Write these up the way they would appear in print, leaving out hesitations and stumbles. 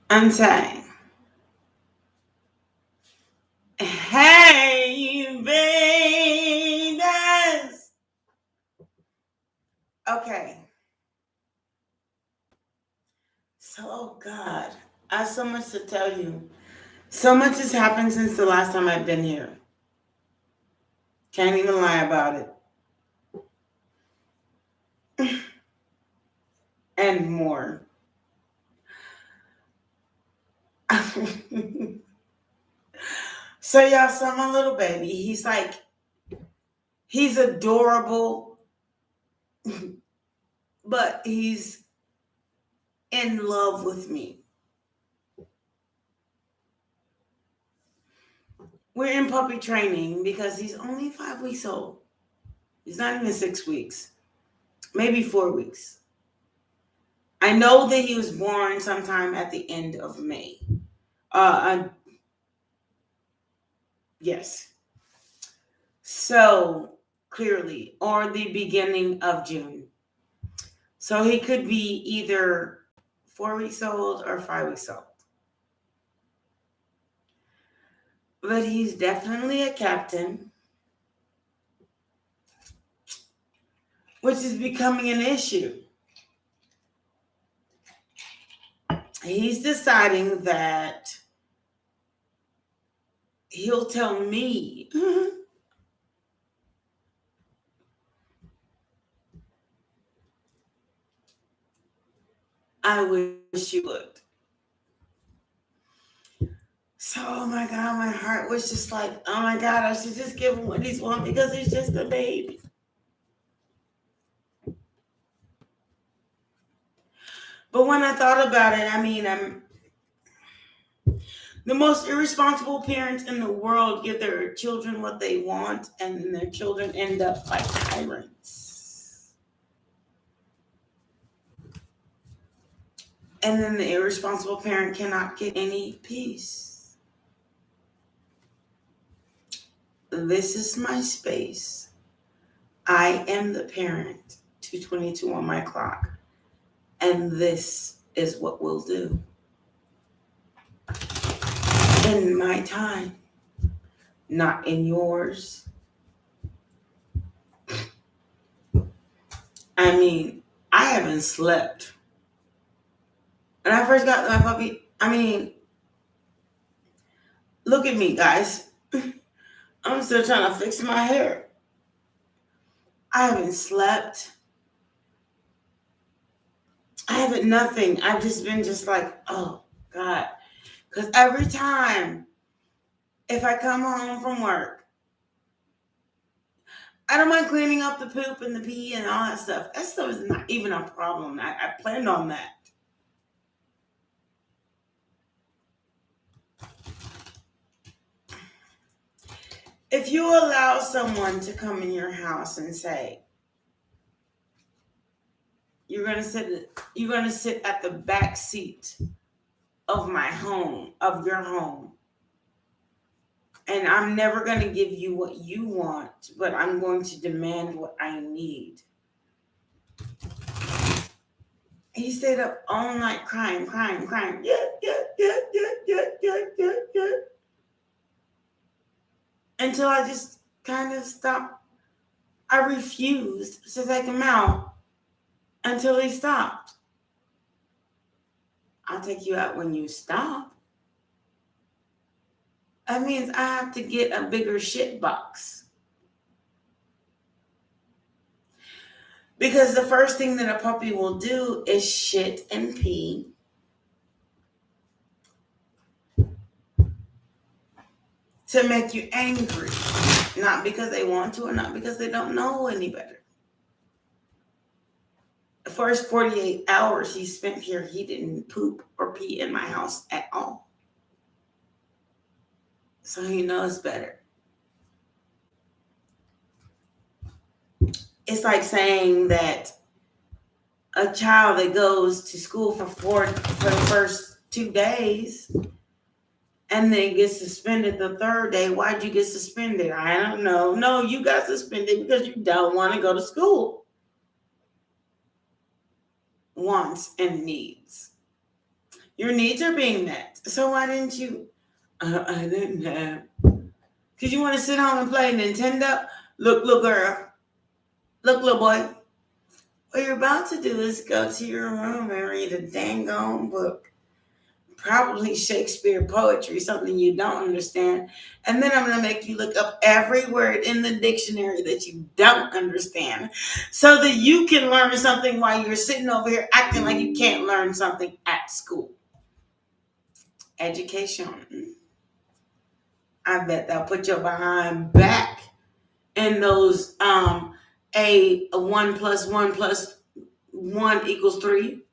I'm saying, hey, babies. Okay. So, oh God, I have so much to tell you. So much has happened since the last time I've been here. Can't even lie about it. And more. So y'all saw my little baby. He's adorable, but he's in love with me. We're in puppy training because he's only 5 weeks old. He's not even 6 weeks, maybe 4 weeks. I know that he was born sometime at the end of May. Yes. So clearly, or the beginning of June. So he could be either 4 weeks old or 5 weeks old. But he's definitely a captain, which is becoming an issue. He's deciding that he'll tell me I wish you would. So, oh my God, my heart was just like, oh my God, I should just give him what he's want because he's just a baby. But when I thought about it, I mean, the most irresponsible parents in the world give their children what they want, and their children end up like tyrants. And then the irresponsible parent cannot get any peace. This is my space. I am the parent. 2:22 on my clock. And this is what we'll do. In my time, not in yours. I mean, I haven't slept. When I first got my puppy, I mean, look at me, guys. I'm still trying to fix my hair. I haven't slept. I haven't nothing. I've just been just like, oh, God. Because every time, if I come home from work, I don't mind cleaning up the poop and the pee and all that stuff. That stuff is not even a problem. I planned on that. If you allow someone to come in your house and say, you're gonna sit at the back seat of my home, of your home, and I'm never gonna give you what you want, but I'm going to demand what I need. He stayed up all night crying. Yeah. Until I just kind of stopped. I refused to take him out until he stopped. I'll take you out when you stop. That means I have to get a bigger shit box. Because the first thing that a puppy will do is shit and pee. To make you angry. Not because they want to or not because they don't know any better. The first 48 hours he spent here, he didn't poop or pee in my house at all. So he knows better. It's like saying that a child that goes to school for the first 2 days and then gets suspended the third day. Why'd you get suspended? I don't know. No, you got suspended because you don't want to go to school. Wants and needs. Your needs are being met. So why didn't you? I didn't have. Because you want to sit home and play Nintendo? Look, little girl. Look, little boy. What you're about to do is go to your room and read a dang on book. Probably Shakespeare poetry, something you don't understand. And then I'm going to make you look up every word in the dictionary that you don't understand so that you can learn something while you're sitting over here acting like you can't learn something at school. Education. I bet they'll put your behind back in those a 1 + 1 + 1 = 3.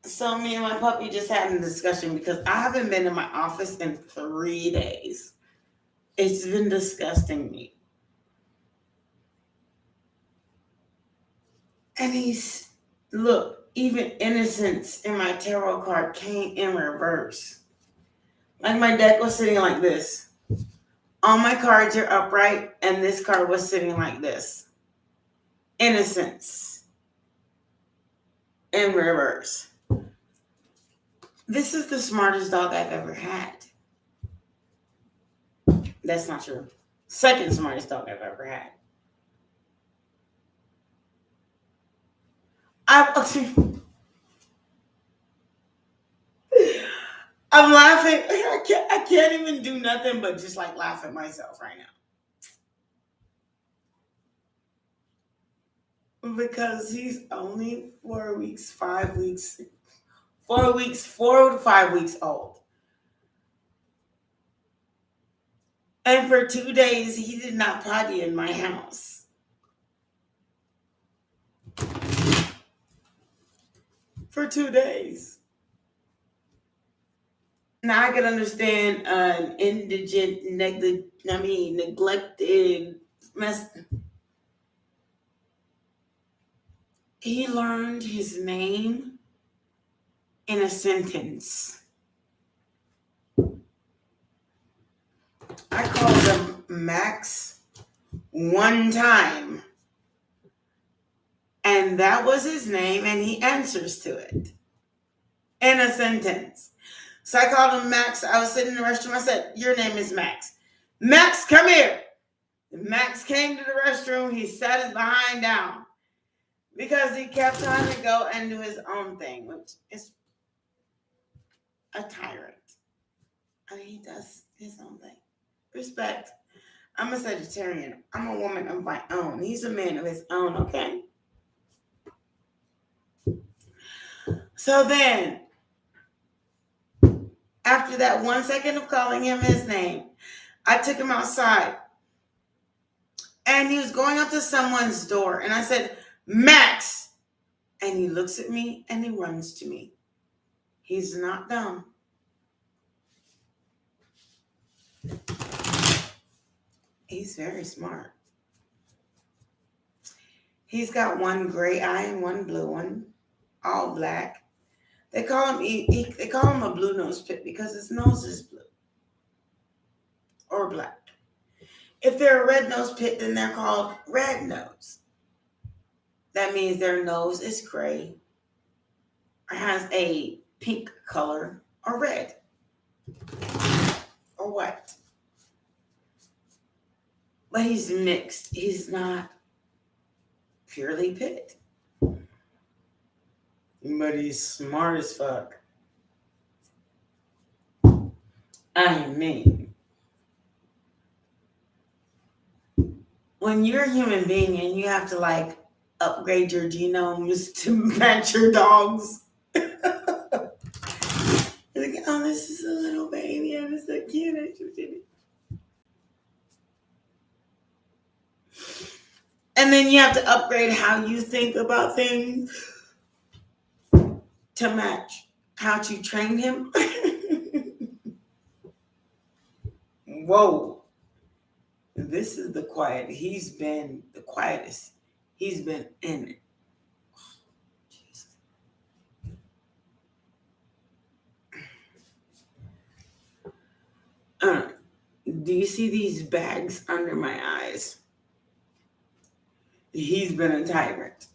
So me and my puppy just had a discussion because I haven't been in my office in 3 days. It's been disgusting me. And look, even innocence in my tarot card came in reverse. Like my deck was sitting like this. All my cards are upright, and this card was sitting like this. Innocence in reverse. This is the smartest dog I've ever had. That's not true. Second smartest dog I've ever had. I'm laughing. I can't even do nothing but just like laugh at myself right now. Because he's only 4 weeks, 5 weeks, 4 weeks, 4 to 5 weeks old. And for 2 days, he did not potty in my house. For 2 days. Now I can understand an indigent, neglected mess. He learned his name in a sentence. I called him Max one time. And that was his name, and he answers to it in a sentence. So I called him Max. I was sitting in the restroom. I said, your name is Max. Max, come here. Max came to the restroom. He sat his behind down because he kept trying to go and do his own thing, which is a tyrant. And he does his own thing. Respect. I'm a Sagittarian. I'm a woman of my own. He's a man of his own, okay? So then, after that 1 second of calling him his name, I took him outside. And he was going up to someone's door. And I said, Max. And he looks at me and he runs to me. He's not dumb. He's very smart. He's got one gray eye and one blue one, all black. They call him a blue nose pit because his nose is blue or black. If they're a red nose pit, then they're called red nose. That means their nose is gray or has a pink color or red or white. But he's mixed. He's not purely pit. But he's smart as fuck. I mean, when you're a human being and you have to like upgrade your genomes to match your dogs. Like, oh, this is a little baby. I'm just so cute. I just did it. And then you have to upgrade how you think about things to match how to train him. Whoa. This is the quiet. He's been the quietest. He's been in it. Do you see these bags under my eyes? He's been a tyrant.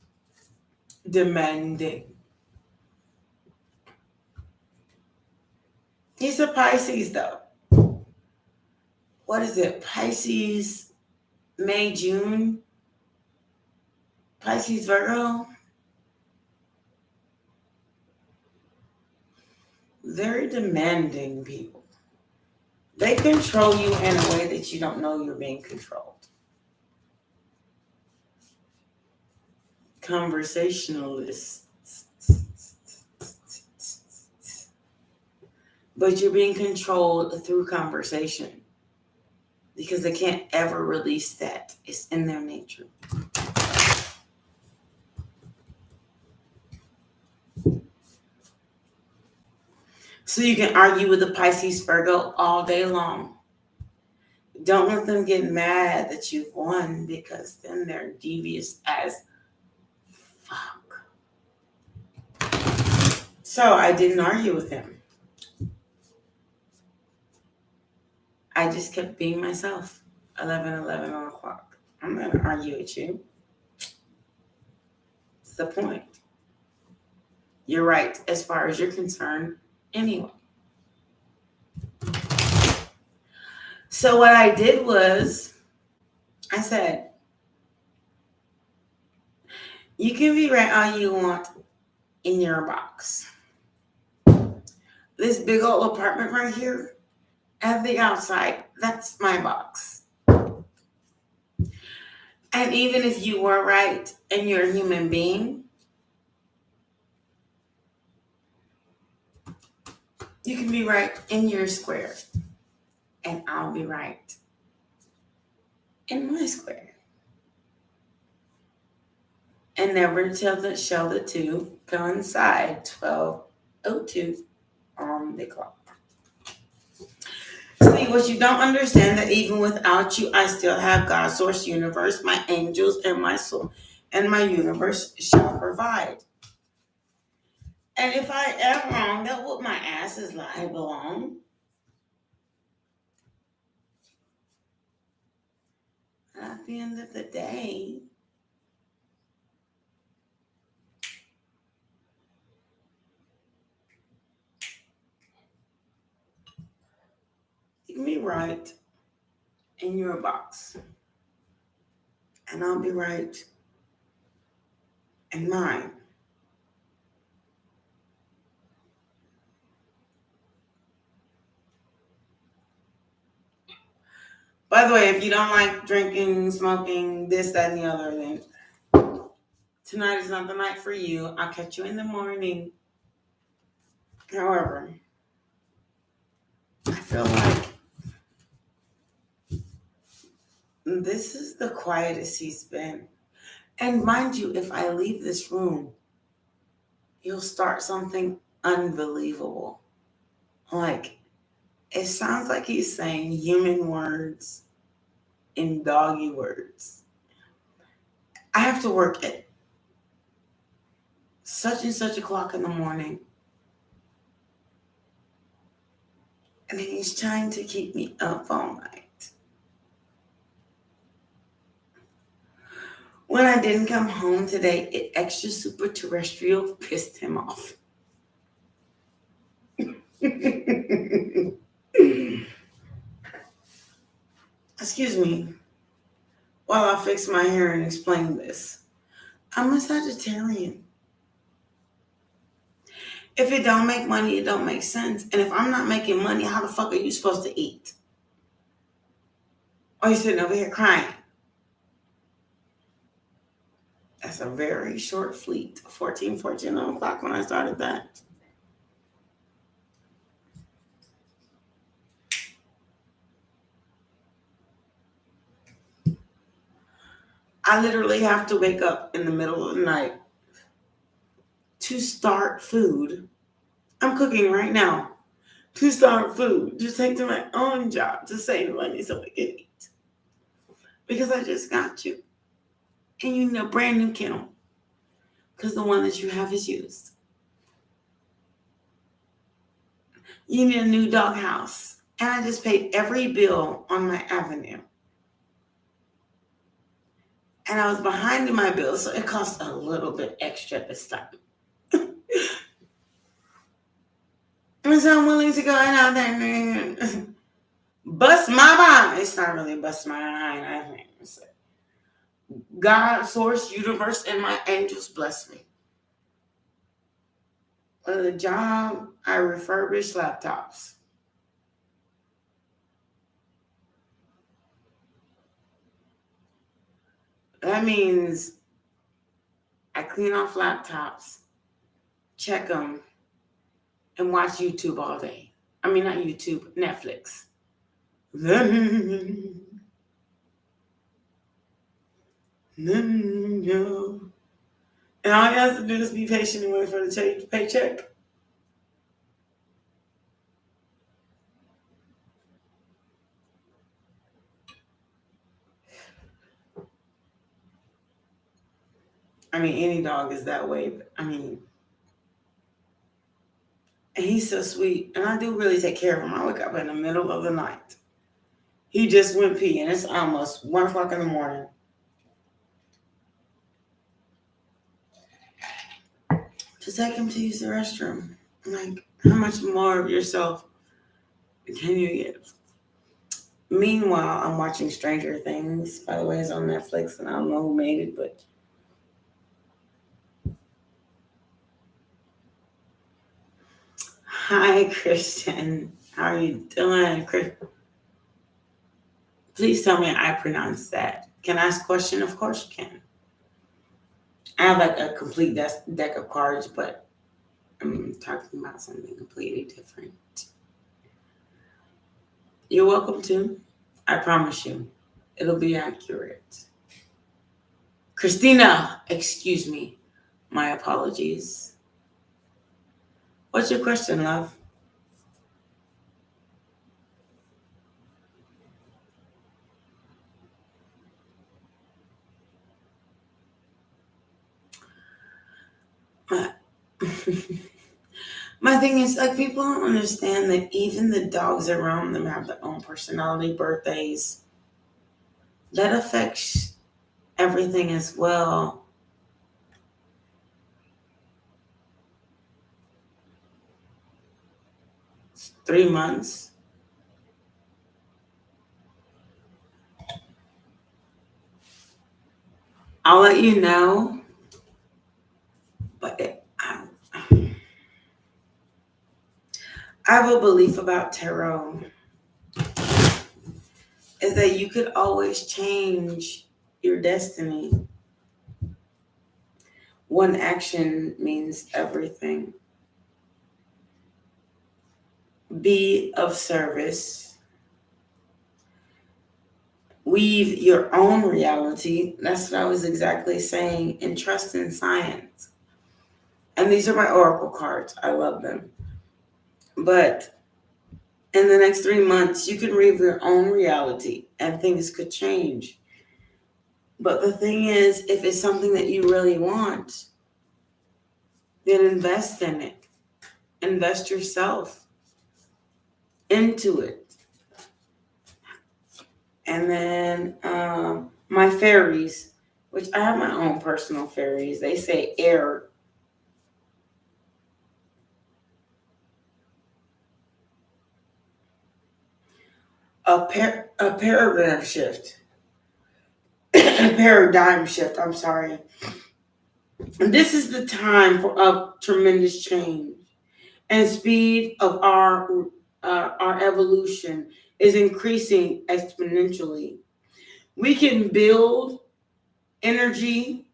Demanding. He's a Pisces, though. What is it? Pisces, May, June? Pisces, Virgo? Very demanding people. They control you in a way that you don't know you're being controlled. Conversationalists. But you're being controlled through conversation because they can't ever release that. It's in their nature. So you can argue with the Pisces Virgo all day long. Don't let them get mad that you've won, because then they're devious as fuck. So I didn't argue with him. I just kept being myself. 11 on the clock. I'm not going to argue with you. It's the point. You're right as far as you're concerned anyway. So what I did was, I said, you can be right all you want in your box. This big old apartment right here at the outside, that's my box. And even if you were right and you're a human being, you can be right in your square. And I'll be right in my square. And never shall the two coincide. 12:02 on the clock. See, what you don't understand, that even without you, I still have God, source, universe, my angels, and my soul, and my universe shall provide. And if I am wrong, that what my ass is liable on. At the end of the day, you can be right in your box, and I'll be right in mine. By the way, if you don't like drinking, smoking, this, that, and the other, then tonight is not the night for you. I'll catch you in the morning. However, I feel like this is the quietest he's been. And mind you, if I leave this room, you'll start something unbelievable. Like, it sounds like he's saying human words in doggy words. I have to work at such and such o'clock in the morning. And he's trying to keep me up all night. When I didn't come home today, it extra super terrestrial pissed him off. Excuse me, while I fix my hair and explain this. I'm a Sagittarian. If it don't make money, it don't make sense. And if I'm not making money, how the fuck are you supposed to eat? Or you sitting over here crying? That's a very short fleet. 14 o'clock when I started that. I literally have to wake up in the middle of the night to start food. I'm cooking right now to start food, to take to my own job, to save money so we can eat. Because I just got you. And you need a brand new kennel. Because the one that you have is used. You need a new doghouse. And I just paid every bill on my avenue. And I was behind in my bill, so it cost a little bit extra this time. And so I'm willing to go out there and bust my behind. It's not really bust my behind, I think. God, source, universe, and my angels bless me. With a job, I refurbish laptops. That means I clean off laptops, check them, and watch YouTube all day. I mean, not YouTube, Netflix. And all you have to do is be patient and wait for the paycheck. I mean, any dog is that way, but I mean, and he's so sweet. And I do really take care of him. I wake up in the middle of the night. He just went pee, and it's almost 1 o'clock in the morning. To take him to use the restroom. I'm like, how much more of yourself can you give? Meanwhile, I'm watching Stranger Things. By the way, it's on Netflix, and I don't know who made it, but hi, Christian. How are you doing, Chris? Please tell me I pronounced that. Can I ask a question? Of course you can. I have like a complete deck of cards, but I'm talking about something completely different. You're welcome to. I promise you, it'll be accurate. Christina, excuse me. My apologies. What's your question, love? My thing is, like, people don't understand that even the dogs around them have their own personality, birthdays. That affects everything as well. It's 3 months. I'll let you know. But I have a belief about tarot is that you could always change your destiny. One action means everything. Be of service. Weave your own reality. That's what I was exactly saying. And trust in science. And these are my oracle cards. I love them. But in the next 3 months, you can weave your own reality and things could change. But the thing is, if it's something that you really want, then invest in it. Invest yourself into it. And then my fairies, which I have my own personal fairies, they say air. A paragraph shift. A paradigm shift, I'm sorry. And this is the time for a tremendous change. And speed of our evolution is increasing exponentially. We can build energy,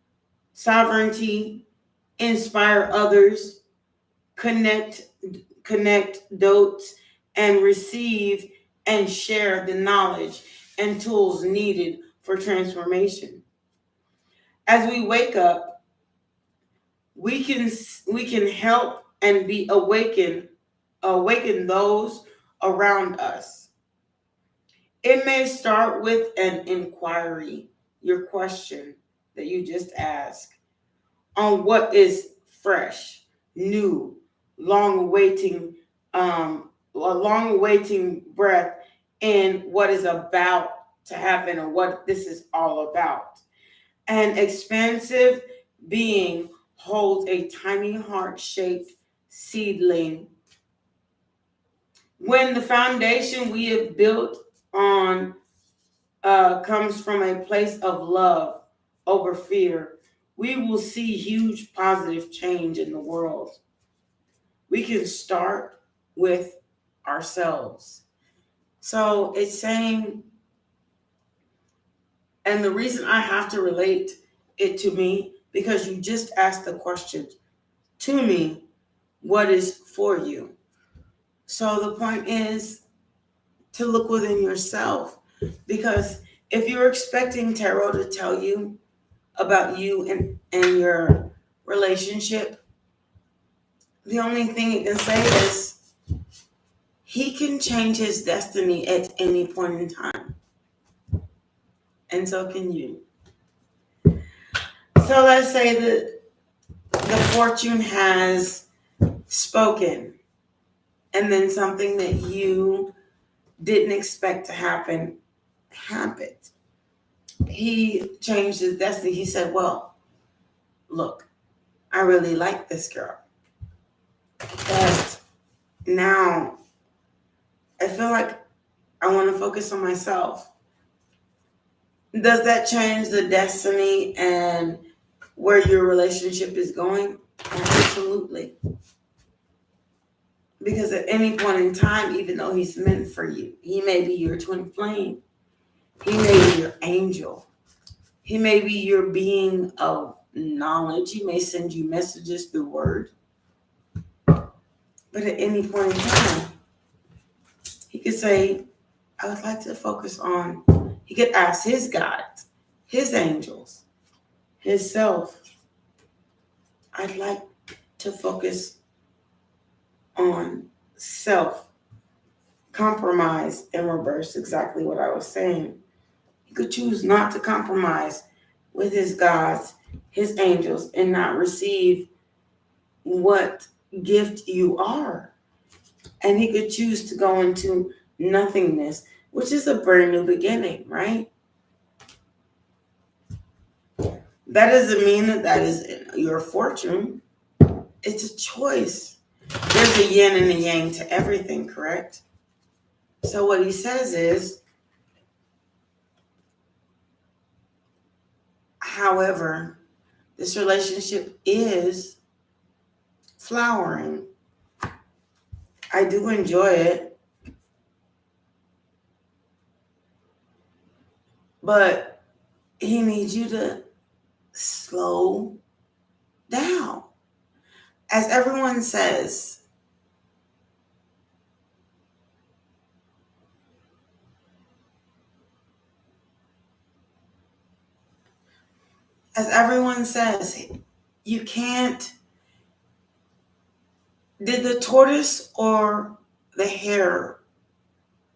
sovereignty, inspire others, connect dots, and receive and share the knowledge and tools needed for transformation. As we wake up, we can help and be awaken those around us. It may start with an inquiry, your question that you just asked, on what is fresh, new, long awaiting long-awaiting breath in what is about to happen or what this is all about. An expansive being holds a tiny heart-shaped seedling. When the foundation we have built on comes from a place of love over fear, we will see huge positive change in the world. We can start with ourselves. So it's saying, and the reason I have to relate it to me, because you just asked the question to me, what is for you? So the point is to look within yourself, because if you're expecting tarot to tell you about you and your relationship, the only thing it can say is he can change his destiny at any point in time. And so can you. So let's say that the fortune has spoken, and then something that you didn't expect to happen happened. He changed his destiny. He said, well, look, I really like this girl, but now I feel like I want to focus on myself. Does that change the destiny and where your relationship is going? Absolutely. Because at any point in time, even though he's meant for you, he may be your twin flame. He may be your angel. He may be your being of knowledge. He may send you messages through word. But at any point in time, he could say, I would like to focus on, he could ask his guides, his angels, his self, I'd like to focus on self. Compromise and reverse, exactly what I was saying. He could choose not to compromise with his gods, his angels, and not receive what gift you are. And he could choose to go into nothingness, which is a brand new beginning, right? That doesn't mean that is your fortune. It's a choice. There's a yin and a yang to everything, correct? So what he says is, however, this relationship is flowering. I do enjoy it. But he needs you to slow down. As everyone says, you can't. Did the tortoise or the hare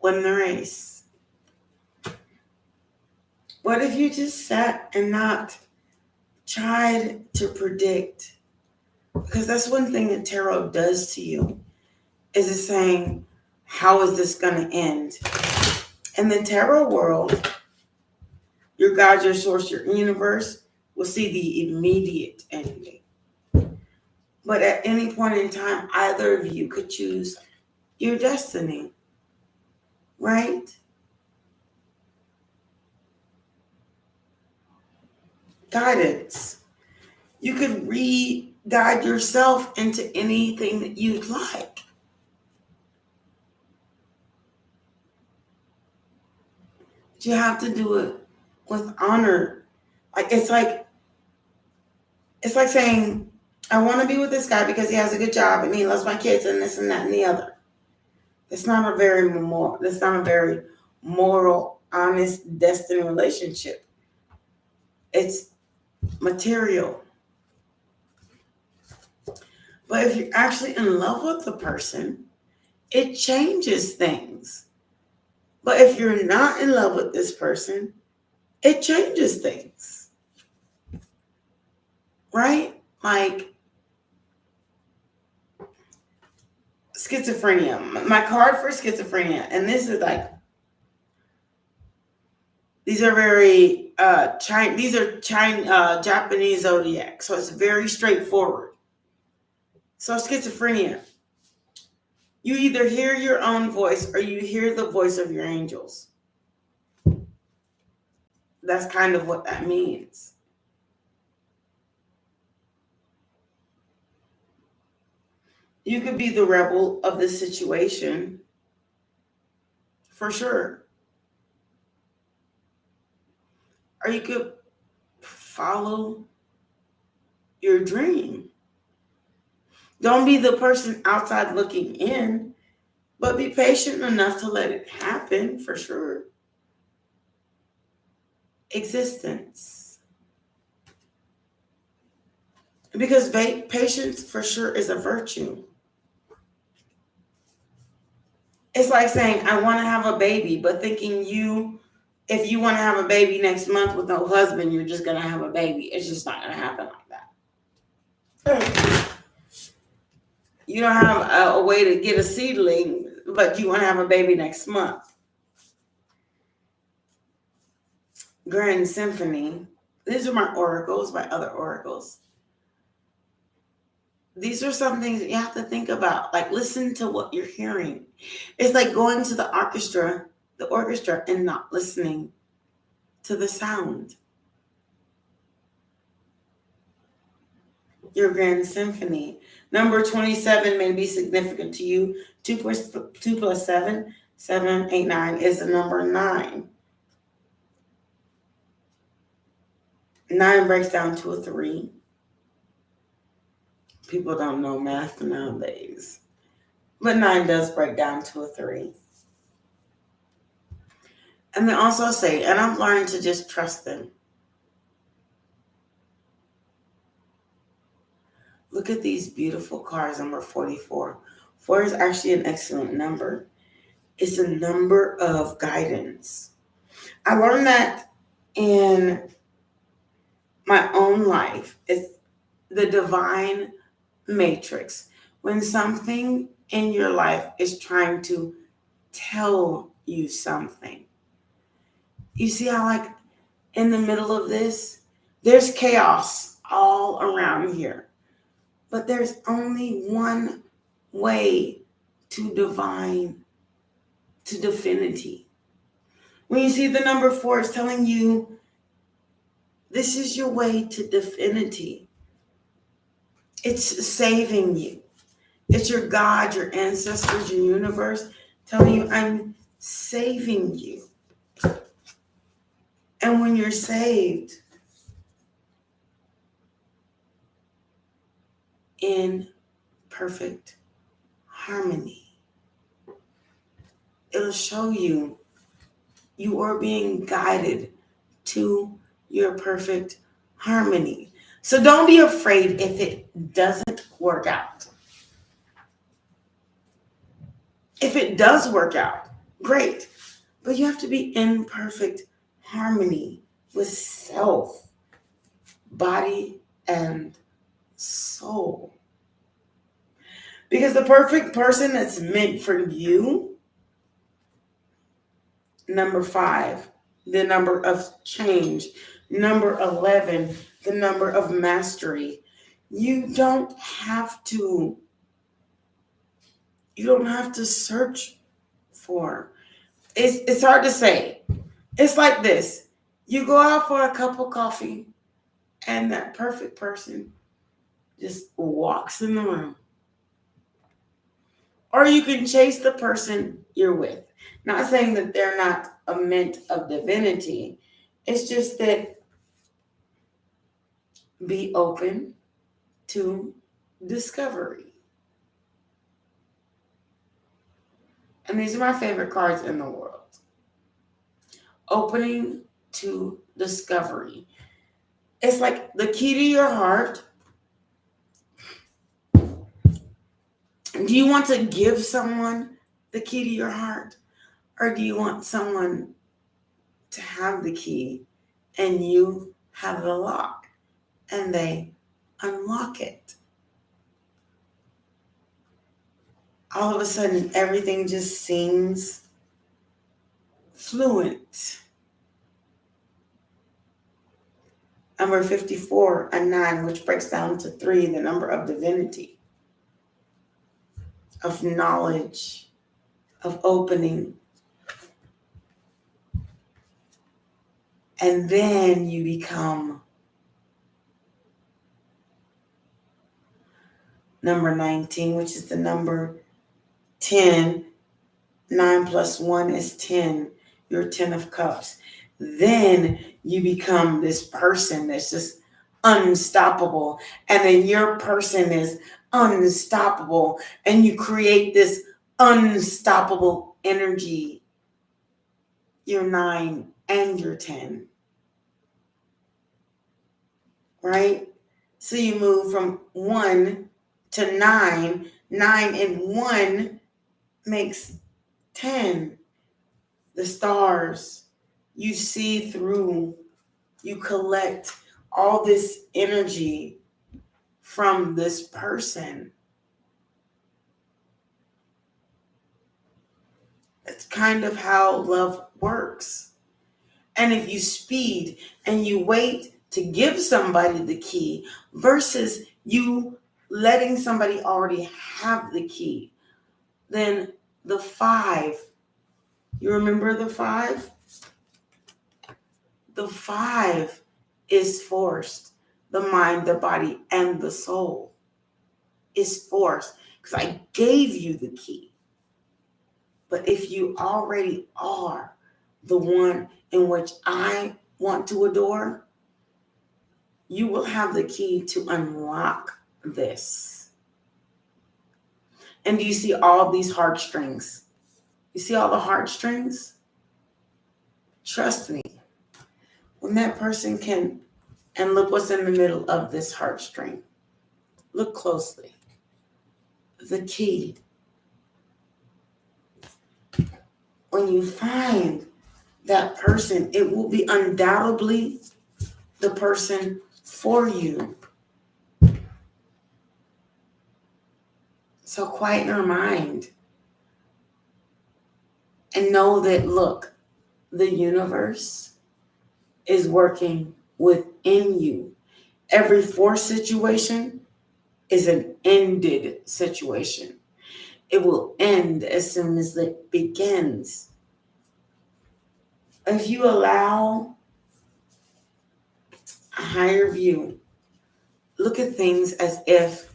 win the race? What if you just sat and not tried to predict? Because that's one thing that tarot does to you, is it saying, how is this going to end? In the tarot world, your God, your source, your universe will see the immediate ending. But at any point in time, either of you could choose your destiny, right? Guidance. You could re-guide yourself into anything that you'd like. But you have to do it with honor. It's like saying, I want to be with this guy because he has a good job and he loves my kids and this and that and the other. That's not a very moral, honest destiny relationship. It's material. But if you're actually in love with the person, it changes things. But if you're not in love with this person, it changes things. Right? schizophrenia. My card for schizophrenia, and this is like, these are very Japanese zodiac, so it's very straightforward. So schizophrenia, you either hear your own voice or you hear the voice of your angels. That's kind of what that means. You could be the rebel of the situation, for sure. Or you could follow your dream. Don't be the person outside looking in, but be patient enough to let it happen, for sure. Existence. Because patience, for sure, is a virtue. It's like saying, I want to have a baby, but thinking if you want to have a baby next month with no husband, you're just going to have a baby. It's just not going to happen like that. You don't have a way to get a seedling, but you want to have a baby next month. Grand Symphony. These are my oracles, my other oracles. These are some things that you have to think about. Like, listen to what you're hearing. It's like going to the orchestra, and not listening to the sound. Your Grand Symphony. Number 27 may be significant to you. 2 plus 7, 7, 8, 9 is the number 9. 9 breaks down to a 3. People don't know math nowadays. But 9 does break down to a 3. And they also say, and I've learned to just trust them. Look at these beautiful cards, number 44. 4 is actually an excellent number. It's a number of guidance. I learned that in my own life. It's the divine matrix. When something in your life is trying to tell you something. You see how, like, in the middle of this, there's chaos all around here. But there's only one way to divinity. When you see the number 4, it's telling you this is your way to divinity. It's saving you. It's your God, your ancestors, your universe telling you, I'm saving you. And when you're saved in perfect harmony, it'll show you are being guided to your perfect harmony. So don't be afraid if it doesn't work out. If it does work out, great. But you have to be in perfect harmony with self, body, and soul. Because the perfect person that's meant for you, number 5, the number of change. Number 11, the number of mastery. You don't have to search for. It's hard to say. It's like this. You go out for a cup of coffee and that perfect person just walks in the room. Or you can chase the person you're with. Not saying that they're not a mint of divinity. It's just that be open to discovery. And these are my favorite cards in the world. Opening to discovery. It's like the key to your heart. Do you want to give someone the key to your heart? Or do you want someone to have the key and you have the lock and they unlock it? all of a sudden everything just seems fluent. Number 54, a 9, which breaks down to 3, the number of divinity, of knowledge, of opening. And then you become number 19, which is the number 10. 9 plus 1 is 10. You're 10 of cups. Then you become this person that's just unstoppable. And then your person is unstoppable. And you create this unstoppable energy. You're 9 and you're 10. Right? So you move from 1 to 9. 9 and 1 makes 10. The stars. You see through. You collect all this energy from this person. It's kind of how love works. And if you speed and you wait to give somebody the key versus you letting somebody already have the key, then the 5, you remember the 5? The 5 is forced. The mind, the body, and the soul is forced because I gave you the key. But if you already are the one in which I want to adore, you will have the key to unlock this. And do you see all these heartstrings? You see all the heartstrings? Trust me. When that person can, and look what's in the middle of this heartstring. Look closely. The key. When you find that person, it will be undoubtedly the person for you. So quiet your mind and know that, look, the universe is working within you. Every forced situation is an ended situation. It will end as soon as it begins. If you allow a higher view, look at things as if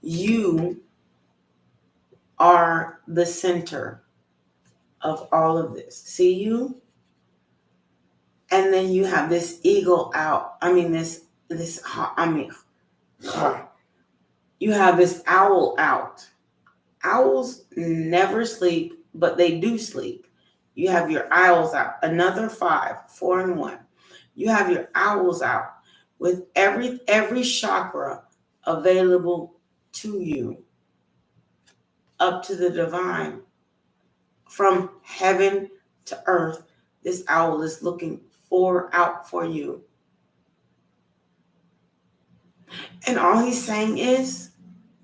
you are the center of all of this. See you? And then you have this eagle out. You have this owl out. Owls never sleep, but they do sleep. You have your owls out. Another 5, 4 and 1. You have your owls out with every chakra available to you, up to the divine. From heaven to earth, this owl is looking out for you. And all he's saying is,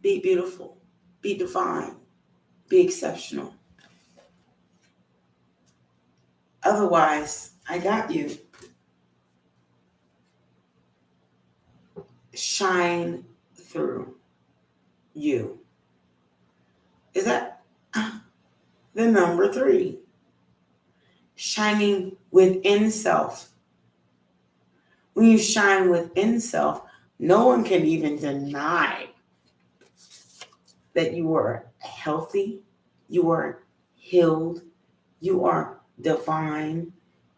be beautiful, be divine, be exceptional. Otherwise, I got you. Shine through you. Is that the number 3? Shining within self. When you shine within self, no one can even deny that you are healthy, you are healed, you are divine,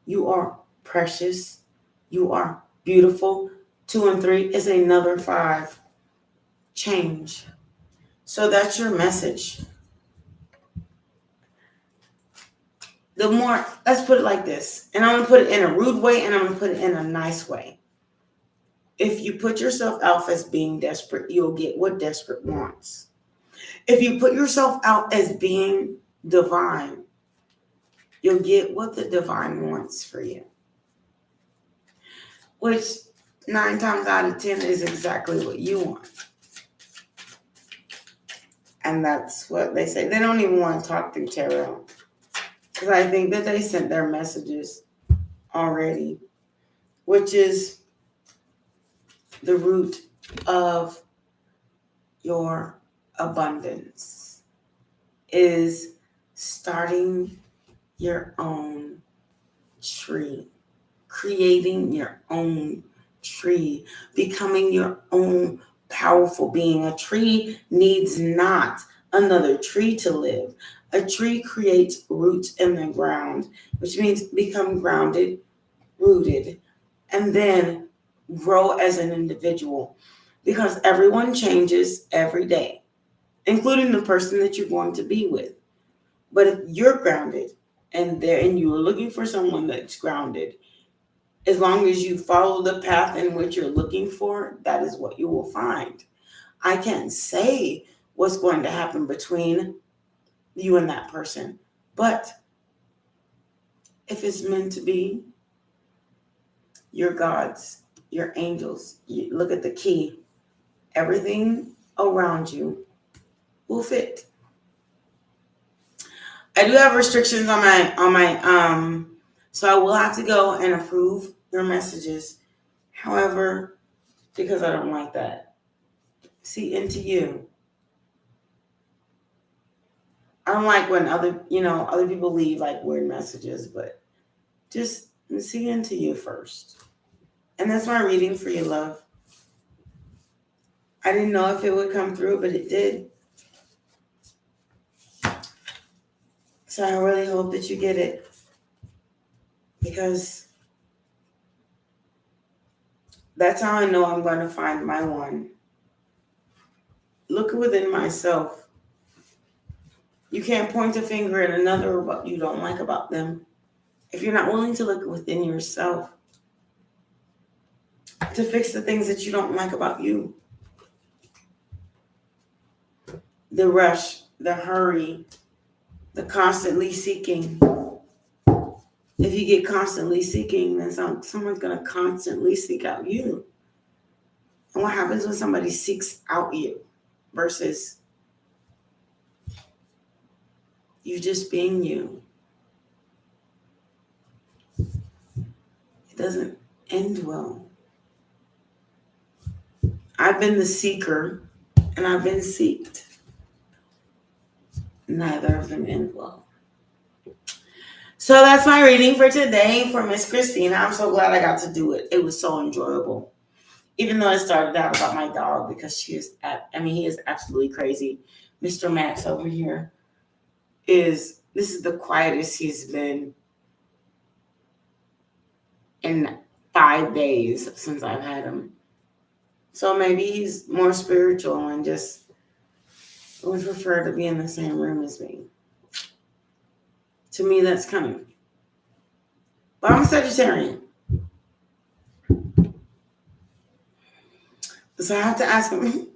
you are precious, you are beautiful. 2 and 3 is another 5. Change. So that's your message. The more, let's put it like this, and I'm going to put it in a rude way and I'm going to put it in a nice way. If you put yourself out as being desperate, you'll get what desperate wants. If you put yourself out as being divine, you'll get what the divine wants for you. Which 9 times out of 10 is exactly what you want. And that's what they say. They don't even want to talk through tarot. Because I think that they sent their messages already, which is the root of your abundance, is starting your own tree, creating your own tree, becoming your own powerful being. A tree needs not another tree to live. A tree creates roots in the ground, which means become grounded, rooted, and then grow as an individual, because everyone changes every day, including the person that you're going to be with. But if you're grounded and you are looking for someone that's grounded, as long as you follow the path in which you're looking for, that is what you will find. I can't say what's going to happen between you and that person, but if it's meant to be, your gods, your angels, you look at the key, everything around you will fit. I do have restrictions on my so I will have to go and approve your messages. However, because I don't like that. See into you. I don't like when other people leave like weird messages, but just see into you first. And that's my reading for you, love. I didn't know if it would come through, but it did. So I really hope that you get it, because that's how I know I'm going to find my one. Look within myself. You can't point a finger at another what you don't like about them if you're not willing to look within yourself to fix the things that you don't like about you. The rush, the hurry, the constantly seeking. If you get constantly seeking, then someone's going to constantly seek out you. And what happens when somebody seeks out you versus you just being you? It doesn't end well. I've been the seeker and I've been seeked. Neither of them end well. So that's my reading for today for Miss Christina. I'm so glad I got to do it. It was so enjoyable. Even though it started out about my dog, because he is absolutely crazy. Mr. Max over here this is the quietest he's been in 5 days since I've had him. So maybe he's more spiritual and just would prefer to be in the same room as me. To me, that's kind of... But I'm a Sagittarian. So I have to ask him,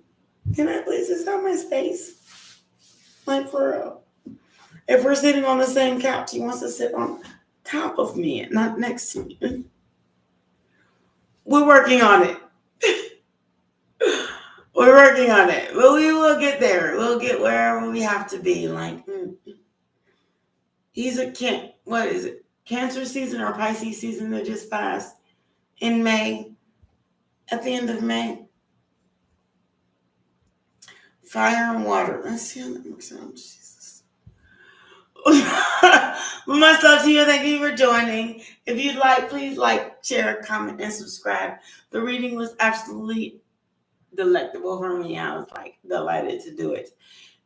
can I please just have my space? Like, for real. If we're sitting on the same couch, he wants to sit on top of me, not next to me. We're working on it. We're working on it. But we will get there. We'll get wherever we have to be. Like, he's what is it? Cancer season or Pisces season that just passed in May, at the end of May. Fire and water. Let's see how that works out. Jesus. Much love to you. Thank you for joining. If you'd like, please like, share, comment, and subscribe. The reading was absolutely delectable for me. I was like delighted to do it.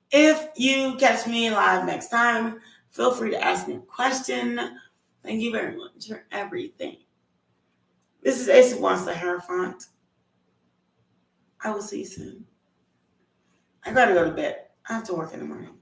If you catch me live next time, feel free to ask me a question. Thank you very much for everything. This is Ace Wants the Hierophant. I will see you soon. I gotta go to bed. I have to work in the morning.